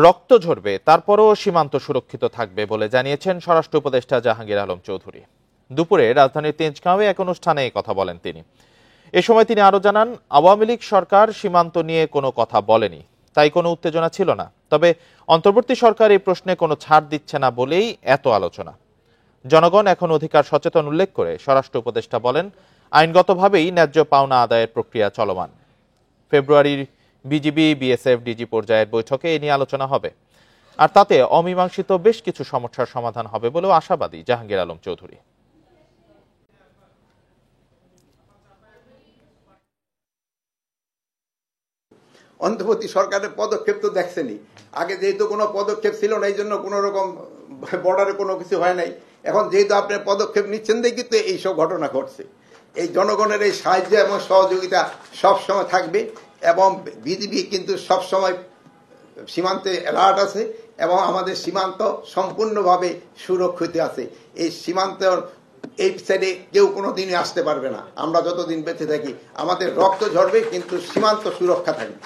রক্ত ঝরবে, তারপরও সীমান্ত সুরক্ষিত থাকবে বলে জানিয়েছেন স্বরাষ্ট্র উপদেষ্টা জাহাঙ্গীর আলম চৌধুরী। দুপুরে রাজধানীর তেজগাঁওয়ে এক অনুষ্ঠানে এই কথা বলেন তিনি। এ সময় তিনি আরো জানান, আওয়ামী লীগ সরকার সীমান্ত নিয়ে কোনো কথা বলেনি, তাই কোনো উত্তেজনা ছিল না। তবে অন্তর্বর্তী সরকার এই প্রশ্নে কোনো ছাড় দিচ্ছে না বলেই এত আলোচনা। জনগণ এখন অধিকার সচেতন উল্লেখ করে স্বরাষ্ট্র উপদেষ্টা বলেন, আইনগতভাবেই ন্যায্য পাওনা আদায়ের প্রক্রিয়া চলমান। ফেব্রুয়ারির বিজিবি বিএসএফ ডিজি পর্যায়ের বৈঠকে এ নিয়ে আলোচনা হবে, আর তাতে অমীমাংসিত বেশ কিছু সমস্যার সমাধান হবে বলেও আশাবাদী জাহাঙ্গীর আলম চৌধুরী। অন্তর্বর্তী সরকারের পদক্ষেপ তো দেখছেনই। আগে যেহেতু কোনো পদক্ষেপ ছিল না, এই জন্য কোনো রকম বর্ডারে কোনো কিছু হয় নাই। এখন যেহেতু আপনি পদক্ষেপ নিচ্ছেন দেখি তো এইসব ঘটনা ঘটছে। এই জনগণের এই সাহায্য এবং সহযোগিতা সবসময় থাকবে, এবং বিজিবি কিন্তু সবসময় সীমান্তে অ্যালার্ট আছে এবং আমাদের সীমান্ত সম্পূর্ণভাবে সুরক্ষিত আছে। এই সীমান্ত এই সাইডে কেউ কোনো দিনই আসতে পারবে না। আমরা যতদিন বেঁচে থাকি আমাদের রক্ত ঝরবে, কিন্তু সীমান্ত সুরক্ষা থাকবে।